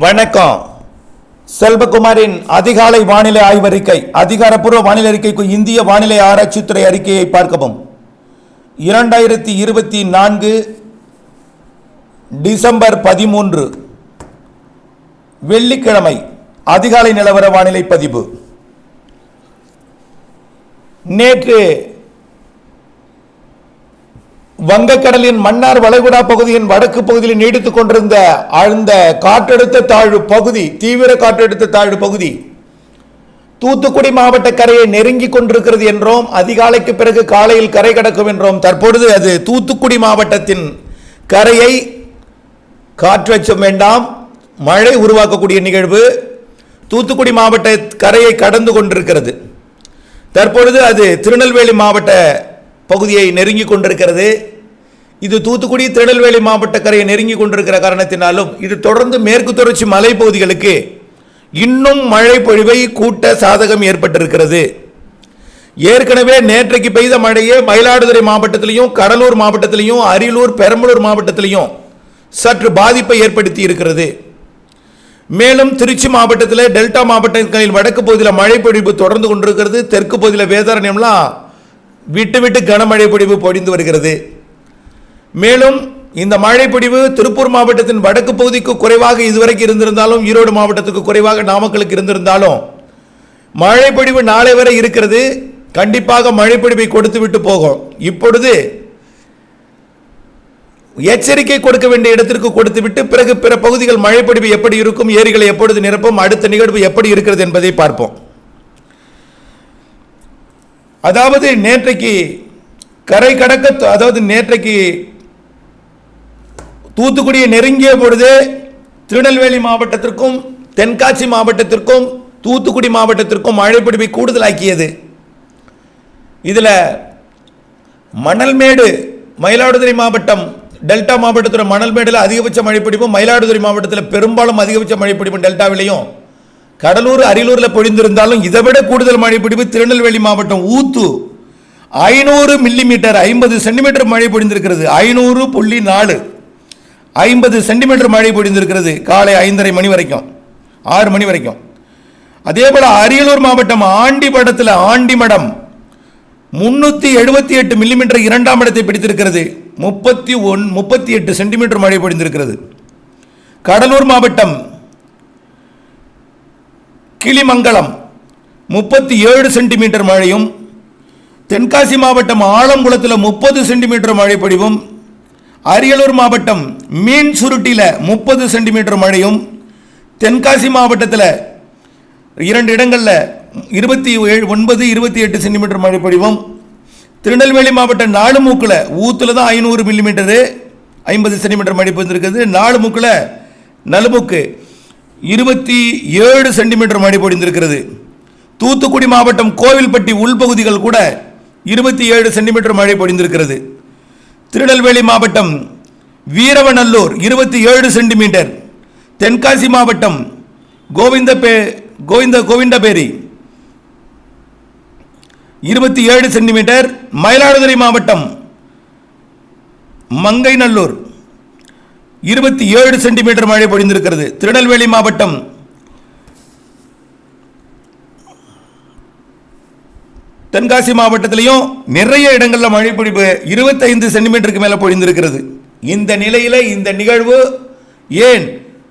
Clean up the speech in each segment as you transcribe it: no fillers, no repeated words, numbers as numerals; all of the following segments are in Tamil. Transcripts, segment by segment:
வணக்கம். செல்வகுமாரின் அதிகாலை வானிலை ஆய்வறிக்கை. அதிகாரப்பூர்வ வானிலை அறிக்கைக்கு இந்திய வானிலை ஆராய்ச்சித்துறை அறிக்கையை பார்க்கவும். 2024 டிசம்பர் 13 வெள்ளிக்கிழமை அதிகாலை நிலவர வானிலை பதிவு. நேற்று வங்கக்கடலின் மன்னார் வளைகுடா பகுதியின் வடக்கு பகுதியில் நீடித்துக் கொண்டிருந்த ஆழ்ந்த காற்றழுத்த தாழ்வு பகுதி, தீவிர காற்றழுத்த தாழ்வு பகுதி தூத்துக்குடி மாவட்ட கரையை நெருங்கிக் கொண்டிருக்கிறது என்றோம். அதிகாலைக்கு பிறகு காலையில் கரை கடக்கும் என்றோம். தற்பொழுது அது தூத்துக்குடி மாவட்டத்தின் கரையை காற்றச்சம் வேண்டாம், மழை உருவாக்கக்கூடிய நிகழ்வு தூத்துக்குடி மாவட்ட கரையை கடந்து கொண்டிருக்கிறது. தற்பொழுது அது திருநெல்வேலி மாவட்ட பகுதியை நெருங்கி கொண்டிருக்கிறது. இது தூத்துக்குடி திருநெல்வேலி மாவட்ட கரையை நெருங்கி கொண்டிருக்கிற காரணத்தினாலும் இது தொடர்ந்து மேற்கு தொடர்ச்சி மலை பகுதிகளுக்கு இன்னும் மழை பொழிவை கூட்ட சாதகம் ஏற்பட்டிருக்கிறது. ஏற்கனவே நேற்றைக்கு பெய்த மழையே மயிலாடுதுறை மாவட்டத்திலையும் கடலூர் மாவட்டத்திலையும் அரியலூர் பெரம்பலூர் மாவட்டத்திலையும் சற்று பாதிப்பை ஏற்படுத்தி இருக்கிறது. மேலும் திருச்சி மாவட்டத்தில் டெல்டா மாவட்டங்களின் வடக்கு பகுதியில் மழை பொழிவு தொடர்ந்து கொண்டிருக்கிறது. தெற்கு பகுதியில் வேதாரண்யம்லாம் விட்டு விட்டு கனமழை பொழிவு பொழிந்து வருகிறது. மேலும் இந்த மழை பொழிவு திருப்பூர் மாவட்டத்தின் வடக்கு பகுதிக்கு குறைவாக இதுவரைக்கும் இருந்திருந்தாலும், ஈரோடு மாவட்டத்துக்கு குறைவாக நாமக்கலுக்கு இருந்திருந்தாலும் மழை பொழிவு நாளை வரை இருக்கிறது. கண்டிப்பாக மழை பொழிவை கொடுத்து விட்டு போகும். இப்பொழுது எச்சரிக்கை கொடுக்க வேண்டிய இடத்திற்கு கொடுத்து விட்டு பிறகு பிற பகுதிகள் மழை பொழிவு எப்படி இருக்கும், ஏரிகளை எப்பொழுது நிரப்பும், அடுத்த நிகழ்வு எப்படி இருக்கிறது என்பதை பார்ப்போம். அதாவது நேற்றைக்கு கரை கடக்க, அதாவது நேற்றைக்கு தூத்துக்குடியை நெருங்கிய பொழுது திருநெல்வேலி மாவட்டத்திற்கும் தென்காசி மாவட்டத்திற்கும் தூத்துக்குடி மாவட்டத்திற்கும் மழை பொழிவை கூடுதலாக்கியது. இதில் மணல்மேடு மயிலாடுதுறை மாவட்டம் டெல்டா மாவட்டத்தில் மணல்மேடில் அதிகபட்ச மழைப்பிடிப்பும், மயிலாடுதுறை மாவட்டத்தில் பெரும்பாலும் அதிகபட்ச மழைப்பிடிப்பும் டெல்டாவிலையும், கடலூர் அரியலூரில் பொழிந்திருந்தாலும் இதைவிட கூடுதல் மழைப்பிடிப்பு திருநெல்வேலி மாவட்டம் ஊத்து 500 மில்லிமீட்டர் 50 சென்டிமீட்டர் மழை பொழிந்திருக்கிறது. 500.4 50 சென்டிமீட்டர் மழை பொழிந்திருக்கிறது காலை 5:30 மணி வரைக்கும் 6 மணி வரைக்கும். அதே போல அரியலூர் மாவட்டம் ஆண்டிமடத்தில் ஆண்டிமடம் 378 மில்லிமீட்டர் இரண்டாம் இடத்தை பிடித்திருக்கிறது. 38 சென்டிமீட்டர் மழை பொழிந்திருக்கிறது. கடலூர் மாவட்டம் கிளிமங்கலம் 37 சென்டிமீட்டர் மழையும், தென்காசி மாவட்டம் ஆலங்குளத்தில் 30 சென்டிமீட்டர் மழை பொழிவும், அரியலூர் மாவட்டம் மீன் சுருட்டியில் 30 சென்டிமீட்டர் மழையும், தென்காசி மாவட்டத்தில் 2 இடங்களில் 29, 28 சென்டிமீட்டர் மழை பொழிவும், திருநெல்வேலி மாவட்டம் நாலுமூக்கில் ஊத்துல தான் 500 மில்லிமீட்டரு 50 சென்டிமீட்டர் மழை பொழிந்திருக்கிறது. நாலுமூக்கில் நலுமுக்கு 27 சென்டிமீட்டர் மழை பொழிந்திருக்கிறது. தூத்துக்குடி மாவட்டம் கோவில்பட்டி உள்பகுதிகள் கூட 27 சென்டிமீட்டர் மழை பொழிந்திருக்கிறது. திருநெல்வேலி மாவட்டம் வீரவநல்லூர் 27 சென்டிமீட்டர், தென்காசி மாவட்டம் கோவிந்தபேரி 27 சென்டிமீட்டர், மயிலாடுதுறை மாவட்டம் மங்கைநல்லூர் 27 சென்டிமீட்டர் மழை பொழிந்திருக்கிறது. திருநெல்வேலி மாவட்டம் தென்காசி மாவட்டத்திலையும் நிறைய இடங்களில் மழை பொழிவு 25 சென்டிமீட்டருக்கு மேலே பொழிந்திருக்கிறது. இந்த நிலையில் இந்த நிகழ்வு ஏன்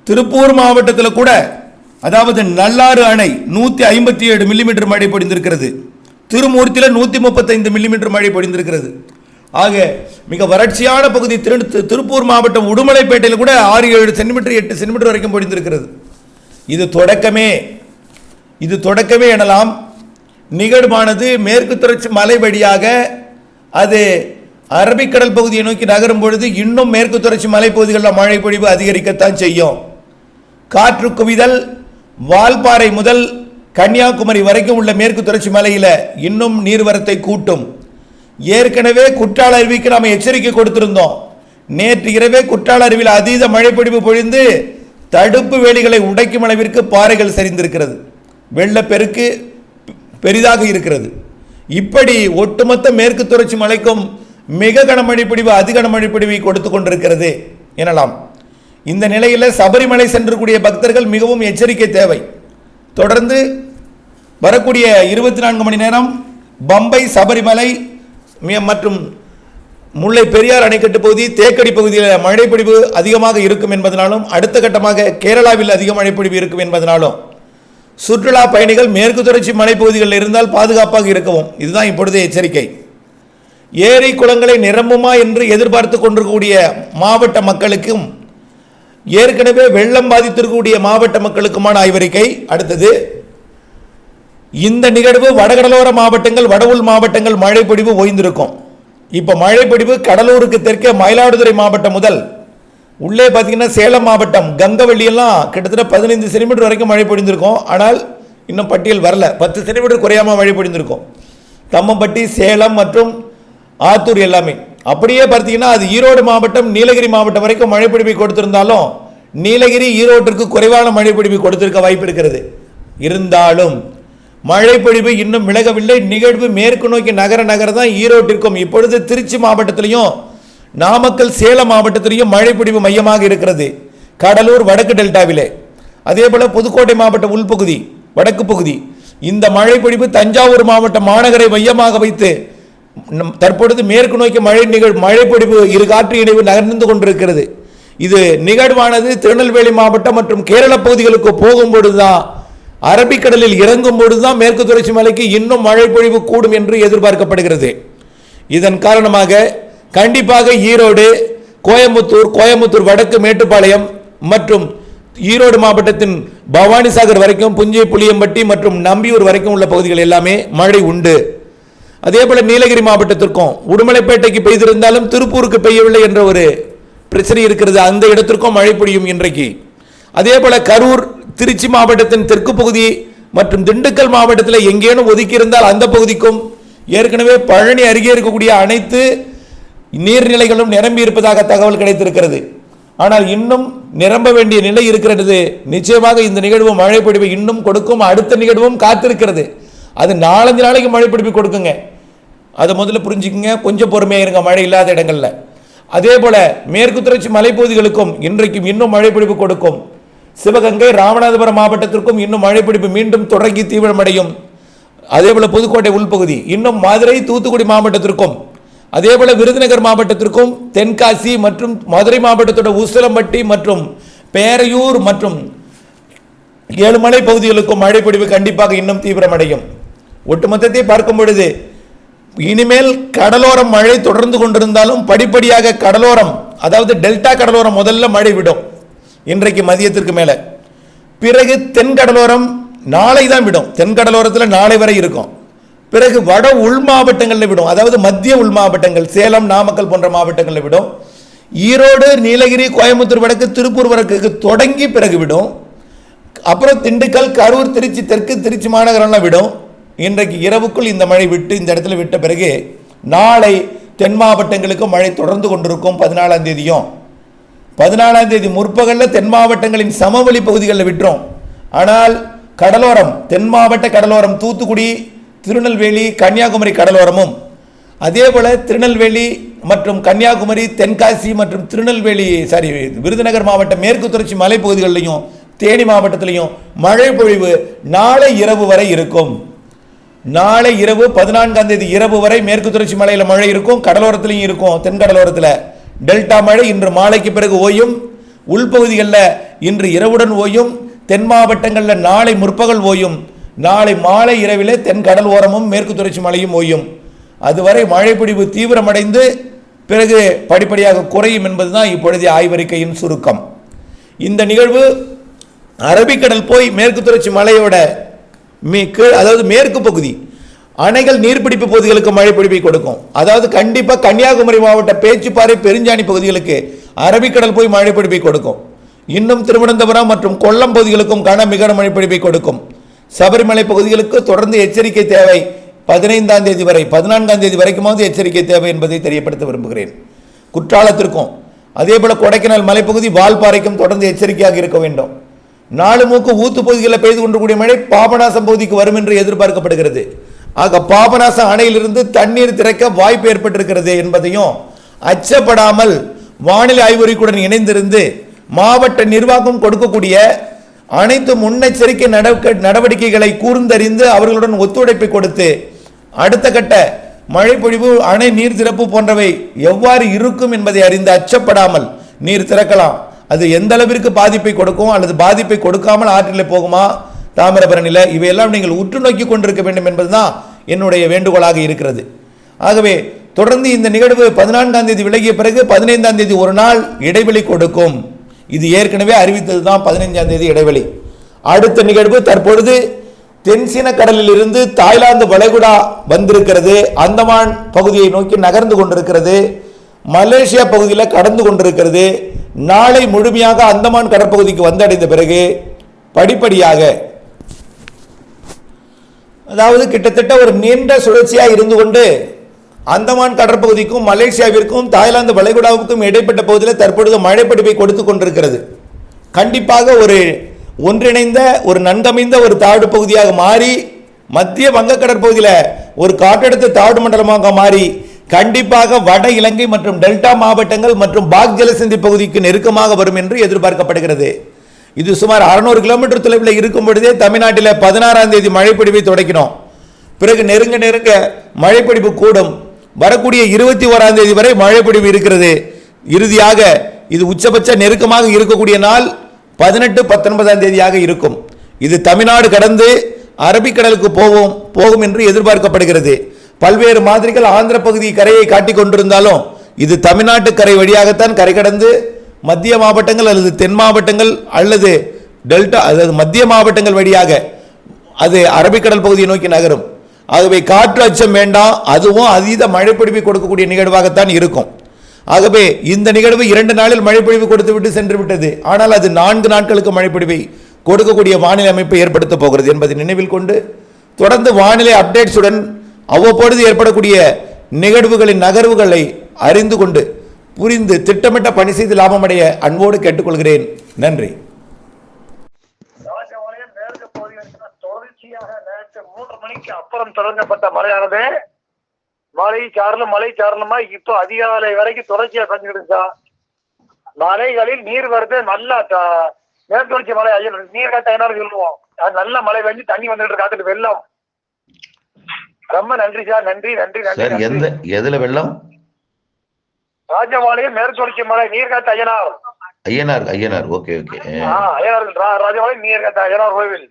திருப்பூர் மாவட்டத்தில் கூட, அதாவது நல்லாறு அணை 157 மில்லிமீட்டர் மழை பொழிந்திருக்கிறது. திருமூர்த்தியில் 135 மில்லிமீட்டர் மழை பொழிந்திருக்கிறது. ஆக மிக வறட்சியான பகுதி திருப்பூர் மாவட்டம் உடுமலைப்பேட்டையில் கூட 6-7 சென்டிமீட்டர் 8 சென்டிமீட்டர் வரைக்கும் பொழிந்திருக்கிறது. இது தொடக்கமே எனலாம். நிகழ்வானது மேற்கு தொடர்ச்சி மலை வழியாக அது அரபிக்கடல் பகுதியை நோக்கி நகரும் பொழுது இன்னும் மேற்கு தொடர்ச்சி மலைப்பகுதிகளில் மழை பொழிவு அதிகரிக்கத்தான் செய்யும். காற்று குவிதல் வால்பாறை முதல் கன்னியாகுமரி வரைக்கும் உள்ள மேற்கு தொடர்ச்சி மலையில் இன்னும் நீர்வரத்தை கூட்டும். ஏற்கனவே குற்றால அருவிக்கு நாம் எச்சரிக்கை கொடுத்திருந்தோம். நேற்று இரவே குற்றால அருவியில் அதீத மழை பொழிவு பொழிந்து தடுப்பு வேலிகளை உடைக்கும் அளவிற்கு பாறைகள் சரிந்திருக்கிறது. வெள்ளப்பெருக்கு பெரிதாக இருக்கிறது. இப்படி ஒட்டுமொத்த மேற்கு தொடர்ச்சி மலைக்கும் மிக கனமழை பொழிவு அதிக கனமழை பொழிவை கொடுத்து கொண்டிருக்கிறது எனலாம். இந்த நிலையில் சபரிமலை சென்றக்கூடிய பக்தர்கள் மிகவும் எச்சரிக்கை தேவை. தொடர்ந்து வரக்கூடிய 24 மணி நேரம் பம்பை, சபரிமலை மற்றும் முல்லை பெரியார் அணைக்கட்டு பகுதி, தேக்கடி பகுதியில் மழைப்பொழிவு அதிகமாக இருக்கும் என்பதனாலும், அடுத்த கட்டமாக கேரளாவில் அதிக மழைப்பொழிவு இருக்கும் என்பதனாலும் சுற்றுலா பயணிகள் மேற்கு தொடர்ச்சி மலைப்பகுதிகளில் இருந்தால் பாதுகாப்பாக இருக்கவும். இதுதான் இப்பொழுது எச்சரிக்கை. ஏரி குளங்களை நிரம்புமா என்று எதிர்பார்த்து கொண்டிருக்கக்கூடிய மாவட்ட மக்களுக்கும், ஏற்கனவே வெள்ளம் பாதித்திருக்கக்கூடிய மாவட்ட மக்களுக்குமான ஆய்வறிக்கை. அடுத்தது, இந்த நிகழ்வு வடகடலோர மாவட்டங்கள், வடவுள் மாவட்டங்கள் மழைப்பொழிவு ஓய்ந்திருக்கும். இப்போ மழைப்பொழிவு கடலூருக்கு தெற்கே மயிலாடுதுறை மாவட்டம் முதல் உள்ளே பார்த்தீங்கன்னா சேலம் மாவட்டம் கங்கவள்ளியெல்லாம் கிட்டத்தட்ட 15 சென்டிமீட்டர் வரைக்கும் மழை பொழிந்திருக்கும். ஆனால் இன்னும் பட்டியல் வரல. 10 சென்டிமீட்டர் குறையாமல் மழை பொழிந்திருக்கும். தம்மம்பட்டி, சேலம் மற்றும் ஆத்தூர் எல்லாமே. அப்படியே பார்த்தீங்கன்னா அது ஈரோடு மாவட்டம், நீலகிரி மாவட்டம் வரைக்கும் மழைப்பொழிவை கொடுத்திருந்தாலும் நீலகிரி, ஈரோட்டிற்கு குறைவான மழைப்பொழிவை கொடுத்திருக்க வாய்ப்பு இருக்கிறது. இருந்தாலும் மழைப்பொழிவு இன்னும் விலகவில்லை. நிகழ்வு மேற்கு நோக்கி நகர தான் ஈரோட்டிற்கும் இப்பொழுது திருச்சி மாவட்டத்திலையும் நாமக்கல், சேலம் மாவட்டத்திலையும் மழைப்பொழிவு மையமாக இருக்கிறது. கடலூர் வடக்கு டெல்டாவிலே, அதே போல புதுக்கோட்டை மாவட்ட உள்பகுதி, வடக்கு பகுதி. இந்த மழைப்பொழிவு தஞ்சாவூர் மாவட்ட மாநகரை மையமாக வைத்து தற்பொழுது மேற்கு நோக்கி மழைப்பொழிவு இரு காற்று இணைவு நகர்ந்து கொண்டிருக்கிறது. இது நிகழ்வானது திருநெல்வேலி மாவட்டம் மற்றும் கேரள பகுதிகளுக்கு போகும்பொழுதுதான், அரபிக்கடலில் இறங்கும் பொழுதுதான் மேற்கு தொடர்ச்சி மலைக்கு இன்னும் மழைப்பொழிவு கூடும் என்று எதிர்பார்க்கப்படுகிறது. இதன் காரணமாக கண்டிப்பாக ஈரோடு, கோயம்புத்தூர் வடக்கு மேட்டுப்பாளையம் மற்றும் ஈரோடு மாவட்டத்தின் பவானிசாகர் வரைக்கும், புஞ்சை, புளியம்பட்டி மற்றும் நம்பியூர் வரைக்கும் உள்ள பகுதிகள் எல்லாமே மழை உண்டு. அதே போல நீலகிரி மாவட்டத்திற்கும் உடுமலைப்பேட்டைக்கு பெய்திருந்தாலும் திருப்பூருக்கு பெய்யவில்லை என்ற ஒரு பிரச்சனை இருக்கிறது. அந்த இடத்திற்கும் மழை பொழியும் இன்றைக்கு. அதே போல கரூர், திருச்சி மாவட்டத்தின் தெற்கு பகுதி மற்றும் திண்டுக்கல் மாவட்டத்தில் எங்கேனும் ஒதுக்கி இருந்தால் அந்த பகுதிக்கும், ஏற்கனவே பழனி அருகே இருக்கக்கூடிய அனைத்து நீர்நிலைகளும் நிரம்பி இருப்பதாக தகவல் கிடைத்திருக்கிறது. ஆனால் இன்னும் நிரம்ப வேண்டிய நிலை இருக்கிறது. நிச்சயமாக இந்த நிகழ்வு மழைப்பொழிவை இன்னும் கொடுக்கும். அடுத்த நிகழ்வும் காத்திருக்கிறது. அது 4-5 நாளைக்கு மழைப்பொழிவு கொடுக்குங்க. அதை முதல்ல புரிஞ்சுக்குங்க. கொஞ்சம் பொறுமையாக இருங்க மழை இல்லாத இடங்கள்ல. அதே போல மேற்கு தொடர்ச்சி மலைப்பகுதிகளுக்கும் இன்றைக்கும் இன்னும் மழைப்பொழிவு கொடுக்கும். சிவகங்கை, ராமநாதபுரம் மாவட்டத்திற்கும் இன்னும் மழைப்பொழிவு மீண்டும் தொடங்கி தீவிரமடையும். அதே போல புதுக்கோட்டை உள்பகுதி, இன்னும் மதுரை, தூத்துக்குடி மாவட்டத்திற்கும், அதே போல விருதுநகர் மாவட்டத்திற்கும், தென்காசி மற்றும் மதுரை மாவட்டத்தோட உசிலம்பட்டி மற்றும் பேரையூர் மற்றும் ஏழுமலை பகுதிகளுக்கும் மழைப்பொழிவு கண்டிப்பாக இன்னும் தீவிரமடையும். ஒட்டுமொத்தத்தை பார்க்கும் பொழுது இனிமேல் கடலோரம் மழை தொடர்ந்து கொண்டிருந்தாலும் படிப்படியாக கடலோரம், அதாவது டெல்டா கடலோரம் முதல்ல மழை விடும் இன்றைக்கு மதியத்திற்கு மேல. பிறகு தென்கடலோரம் நாளை தான் விடும். தென்கடலோரத்தில் நாளை வரை இருக்கும். பிறகு வட உள் மாவட்டங்களில் விடும். அதாவது மத்திய உள் மாவட்டங்கள், சேலம், நாமக்கல் போன்ற மாவட்டங்களில் விடும். ஈரோடு, நீலகிரி, கோயம்புத்தூர் வடக்கு, திருப்பூர் வடக்கு தொடங்கி பிறகு விடும். அப்புறம் திண்டுக்கல், கரூர், திருச்சி தெற்கு, திருச்சி மாநகரம்லாம் விடும். இன்றைக்கு இரவுக்குள் இந்த மழை விட்டு இந்த இடத்துல விட்ட பிறகு நாளை தென் மாவட்டங்களுக்கு மழை தொடர்ந்து கொண்டிருக்கும். 14ஆம் தேதியும் 14ஆம் தேதி முற்பகலில் தென் மாவட்டங்களின் சமவெளி பகுதிகளில் விட்டுரும். ஆனால் கடலோரம், தென் மாவட்ட கடலோரம், தூத்துக்குடி, திருநெல்வேலி, கன்னியாகுமரி கடலோரமும், அதே போல திருநெல்வேலி மற்றும் கன்னியாகுமரி, தென்காசி மற்றும் விருதுநகர் மாவட்ட மேற்கு தொடர்ச்சி மலைப்பகுதிகளிலையும் தேனி மாவட்டத்திலையும் மழை பொழிவு நாளை இரவு வரை இருக்கும். நாளை இரவு 14ஆம் தேதி இரவு வரை மேற்கு தொடர்ச்சி மலையில் மழை இருக்கும். கடலோரத்திலையும் இருக்கும். தென்கடலோரத்தில் டெல்டா மழை இன்று மாலைக்கு பிறகு ஓயும். உள்பகுதிகளில் இன்று இரவுடன் ஓயும். தென் மாவட்டங்களில் நாளை முற்பகல் ஓயும். நாளை மாலை இரவிலே தென்கடல் ஓரமும் மேற்கு தொடர்ச்சி மலையும் ஓயும். அதுவரை மழைப்பொழிவு தீவிரமடைந்து பிறகு படிப்படியாக குறையும் என்பதுதான் இப்பொழுதைய ஆய்வறிக்கையின் சுருக்கம். இந்த நிகழ்வு அரபிக்கடல் போய் மேற்கு தொடர்ச்சி மலையோட அதாவது மேற்கு பகுதி அணைகள், நீர்பிடிப்பு பகுதிகளுக்கு மழைப்பொழிவை கொடுக்கும். அதாவது கண்டிப்பாக கன்னியாகுமரி மாவட்ட பேச்சுப்பாறை, பெருஞ்சாணி பகுதிகளுக்கு அரபிக்கடல் போய் மழைப்பொழிவை கொடுக்கும். இன்னும் திருவனந்தபுரம் மற்றும் கொல்லம் பகுதிகளுக்கும் மிக மழைப்பொழிவை கொடுக்கும். சபரிமலை பகுதிகளுக்கு தொடர்ந்து எச்சரிக்கை தேவை. 15ஆம் தேதி வரை, 14ஆம் தேதி வரைக்குமாவது எச்சரிக்கை தேவை என்பதை தெரியப்படுத்த விரும்புகிறேன். குற்றாலத்திற்கும் அதே போல கொடைக்கானல் மலைப்பகுதி, வால்பாறைக்கும் தொடர்ந்து எச்சரிக்கையாக இருக்க வேண்டும். நாலுமூக்கு ஊத்து பகுதிகளில் பெய்து கொண்டிருக்கூடிய மழை பாபநாசம் பகுதிக்கு வரும் என்று எதிர்பார்க்கப்படுகிறது. ஆக பாபநாசம் அணையிலிருந்து தண்ணீர் திறக்க வாய்ப்பு ஏற்பட்டிருக்கிறது என்பதையும் அச்சப்படாமல் வானிலை ஆய்வறிக்கையுடன் இணைந்திருந்து மாவட்ட நிர்வாகம் கொடுக்கக்கூடிய அனைத்து முன்னெச்சரிக்கை நடவடிக்கைகளை கூர்ந்தறிந்து அவர்களுடன் ஒத்துழைப்பை கொடுத்து அடுத்த கட்ட மழைப்பொழிவு, அணை நீர் திறப்பு போன்றவை எவ்வாறு இருக்கும் என்பதை அறிந்து அச்சப்படாமல் நீர் திறக்கலாம். அது எந்த அளவிற்கு பாதிப்பை கொடுக்கும் அல்லது பாதிப்பை கொடுக்காமல் ஆற்றில் போகுமா தாமிரபரணியில், இவையெல்லாம் நீங்கள் உற்று நோக்கி கொண்டிருக்க வேண்டும் என்பதுதான் என்னுடைய வேண்டுகோளாக இருக்கிறது. ஆகவே தொடர்ந்து இந்த நிகழ்வு 14ஆம் தேதி விலகிய பிறகு 15ஆம் தேதி ஒரு நாள் இடைவெளி கொடுக்கும். இது ஏற்கனவே அறிவித்தது தான் 15ஆம் தேதி இடைவெளி. அடுத்த நிகழ்வு தற்பொழுது தென்சீன கடலில் இருந்து தாய்லாந்து வளைகுடா வந்திருக்கிறது, அந்தமான் பகுதியை நோக்கி நகர்ந்து கொண்டிருக்கிறது, மலேசியா பகுதியில் கடந்து கொண்டிருக்கிறது. நாளை முழுமையாக அந்தமான் கடற்பகுதிக்கு வந்தடைந்த பிறகு படிப்படியாக, அதாவது கிட்டத்தட்ட ஒரு நீண்ட சுழற்சியாக இருந்து கொண்டு அந்தமான் கடற்பகுதிக்கும் மலேசியாவிற்கும் தாய்லாந்து வளைகுடாவுக்கும் இடைப்பட்ட பகுதியில் தற்பொழுது மழைப்பிடிப்பை கொடுத்து கொண்டிருக்கிறது. கண்டிப்பாக ஒரு ஒன்றிணைந்த ஒரு நன்கமைந்த ஒரு தாழ்வு பகுதியாக மாறி மத்திய வங்க கடற்பகுதியில் ஒரு காற்றழுத்த தாழ்வு மண்டலமாக மாறி கண்டிப்பாக வட இலங்கை மற்றும் டெல்டா மாவட்டங்கள் மற்றும் பாக் ஜலசந்தி பகுதிக்கு நெருக்கமாக வரும் என்று எதிர்பார்க்கப்படுகிறது. இது சுமார் 600 கிலோமீட்டர் தொலைவில் இருக்கும் பொழுதே தமிழ்நாட்டில் 16ஆம் தேதி மழைப்பிடிப்பை தொடங்கினோம். பிறகு நெருங்க நெருங்க மழைப்பிடிப்பு கூடும். வரக்கூடிய 21ஆம் தேதி வரை மழைப்பிடிப்பு இருக்கிறது. இறுதியாக இது உச்சபட்ச நெருக்கமாக இருக்கக்கூடிய நாள் 18-19ஆம் தேதியாக இருக்கும். இது தமிழ்நாடு கடந்து அரபிக்கடலுக்கு போகும் என்று எதிர்பார்க்கப்படுகிறது. பல்வேறு மாதிரிகள் ஆந்திர பகுதி கரையை காட்டிக் கொண்டிருந்தாலும் இது தமிழ்நாட்டு கரை வழியாகத்தான் கரை கடந்து மத்திய மாவட்டங்கள் அல்லது தென் மாவட்டங்கள் அல்லது டெல்டா, அதாவது மத்திய மாவட்டங்கள் வழியாக அது அரபிக்கடல் பகுதியை நோக்கி நகரும். ஆகவே காற்று அச்சம் வேண்டாம், அதுவும் அதீத மழைப்பிடிப்பை கொடுக்கக்கூடிய நிகழ்வாகத்தான் இருக்கும். ஆகவே இந்த நிகழ்வு 2 நாளில் மழைப்பொழிவு கொடுத்து விட்டு சென்று விட்டது. ஆனால் அது 4 நாட்களுக்கு மழைப்பொழிவை கொடுக்கக்கூடிய வானிலை அமைப்பை ஏற்படுத்த போகிறது என்பதை நினைவில் கொண்டு தொடர்ந்து வானிலை அப்டேட்ஸுடன் அவ்வப்பொழுது ஏற்படக்கூடிய நிகழ்வுகளின் நகர்வுகளை அறிந்து கொண்டு புரிந்து திட்டமிட்ட பணி செய்து லாபமடைய அன்போடு கேட்டுக்கொள்கிறேன். நன்றி. மேற்கு பகுதியில் தொடர்ச்சியாக நேற்று 3 மணிக்கு அப்புறம் தொடங்கப்பட்ட மழையானது மழை சாரலமா இப்போ அதிகாலை வரைக்கும் தொடர்ச்சியா செஞ்சுக்கிட்டு மலைகளில் நீர் வருது. நல்லா மேற்கு தொடர்ச்சி மலை நீர் கட்டாயினாலும் சொல்லுவோம். நல்ல மழை பெஞ்சு தண்ணி வந்துட்டு காத்துட்டு வெள்ளம். ரொம்ப நன்றி சார். நன்றி நன்றி நன்றி. எதுல வெள்ளம்? ராஜபாளையம் மேற்கு தொடர்ச்சி மலை நீர்காத்த ஐயனார் ஓகே ஓகே. ஐயனார் ராஜபாளையம் நீர்காத்த ஐயனார் கோவில்.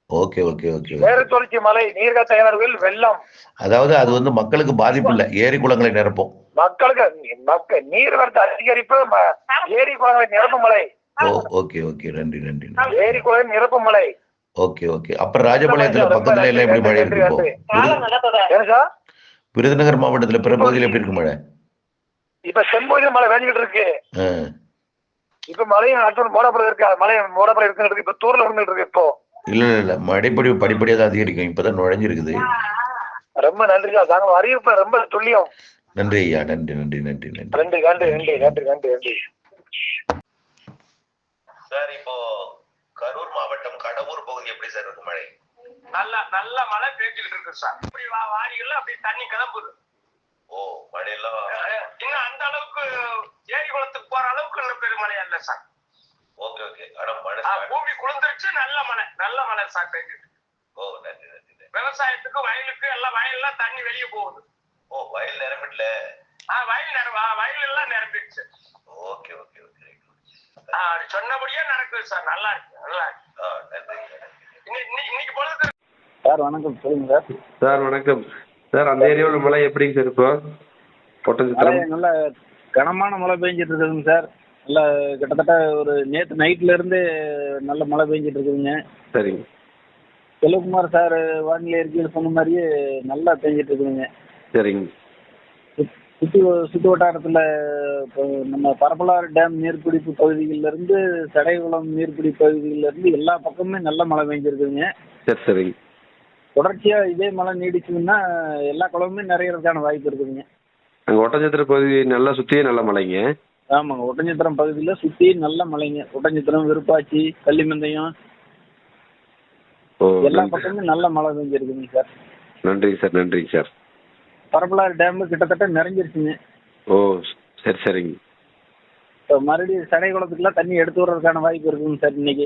Okay okay okay. மேற்கு தொடர்ச்சி மலை நீர்காத்த ஐயனார் கோவில் வெள்ளம். அதாவது அது வந்து மக்களுக்கு பாதிப்பு இல்ல, ஏரி குளங்களை நிரப்பும். மக்களுக்கு நீர் வரத்து அதிகரிப்பு, ஏரி குளங்களை நிரப்பும் மலை. Okay okay. நன்றி நன்றி. ஏரி குளம் நிரப்பும் மலை. Okay okay. அப்புறம் ராஜபாளையத்துல பக்கத்துல எல்லாம் எப்படி மழை இருக்கு? விருதுநகர் மாவட்டத்துல பிற பகுதியில் எப்படி இருக்கு மழை? இப்ப செம்பகுதியில் மழை வேஞ்சிக்கிட்டு இருக்கு. இப்ப மழையும் அடுத்த மோடப்பட இருக்கு. மழை மோடப்பட இருக்கு. இப்ப தூர்ல இருந்துட்டு இருக்கு. இப்போ இல்ல மழைப்பொழிவு படிப்படியாக தான் அதிகரிக்கும். இப்பதான் நுழைஞ்சிருக்குது. ரொம்ப நன்றி சார். நாங்க அறிவிப்பு ரொம்ப துல்லியம். நன்றி ஐயா. நன்றி நன்றி நன்றி நன்றி நன்றி நன்றி நன்றி நன்றி நன்றி நன்றி சார். இப்போ கரூர் மாவட்டம் கடவூர் பகுதி எப்படி சார் இருக்கு மழை? நல்ல மழை பேஞ்சுக்கிட்டு இருக்கு சார். அப்படி வாடிகள் அப்படி தண்ணி கிளம்புது. மழையெல்லாம் இன்னும் அந்த அளவுக்கு ஏரி குளத்துக்கு போற அளவுக்கு இன்னும் பெருமழையா இல்ல சார். Okay okay. ஆனா மழை பூமி குளிர்ந்துருச்சு. நல்ல மழை சார் பேஞ்சுட்டு. நன்றி நன்றி. விவசாயத்துக்கு வயலுக்கு எல்லாம் வயல்லாம் தண்ணி வெளியே போகுது. வயல் நிரம்பிடல? வயல் எல்லாம் நிரம்பிடுச்சு. Okay okay okay. சொன்னபடியே நடக்குது சார். நல்லா இருக்கு. இன்னைக்கு பொழுது சார் வணக்கம். சொல்லுங்க சார். சார் வணக்கம் சார். அந்த ஏரியாவில் மழை எப்படிங்க சார்? இப்போ ஒட்டன்சத்திரம் நல்ல கனமான மழை பெஞ்சிட்டு இருக்குதுங்க சார். நல்லா கிட்டத்தட்ட ஒரு நேற்று நைட்ல இருந்து நல்ல மழை பெஞ்சிட்டு இருக்குதுங்க. சரிங்க. செல்வகுமார் சார் வானிலை அறிக்கையில் சொன்ன மாதிரியே நல்லா பெஞ்சிட்டு இருக்குதுங்க. சரிங்க. சுற்று வட்டாரத்தில் இப்போ நம்ம பரப்பலாறு டேம் நீர்பிடிப்பு பகுதிகளிலிருந்து சடைகுளம் நீர்பிடிப்பு பகுதிகளிலிருந்து எல்லா பக்கமுமே நல்ல மழை பெஞ்சிருக்குதுங்க. சரி சரிங்க. தொடர்ச்சியாக இதே மழை நீடிச்சுன்னா எல்லா குளமுமே நிறையறதுக்கான வாய்ப்பு இருக்குதுங்க. அங்கே ஒட்டஞ்சத்திரம் பகுதி நல்லா சுற்றியே நல்ல மழைங்க. ஆமாங்க. ஒட்டஞ்சத்திரம் பகுதியில் சுற்றி நல்ல மழைங்க. ஒட்டஞ்சத்திரம், விருப்பாச்சி, கள்ளிமந்தயம் எல்லா பக்கமுமே நல்ல மழை பெஞ்சிருக்குங்க சார். நன்றிங்க சார். நன்றிங்க சார். பரப்பலாறு டேம் கிட்டத்தட்ட நிறைஞ்சிருச்சுங்க. சரி சரிங்க. இப்போ மறுபடியும் சடைகுளத்துக்குலாம் தண்ணி எடுத்து விடுறதுக்கான வாய்ப்பு இருக்குங்க சார் இன்னைக்கு.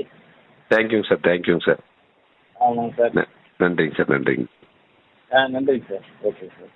தேங்க்யூங்க சார், தேங்க்யூங்க சார். ஆமாங்க சார். நன்றிங்க சார், நன்றிங்க. நன்றிங்க சார். Okay sir.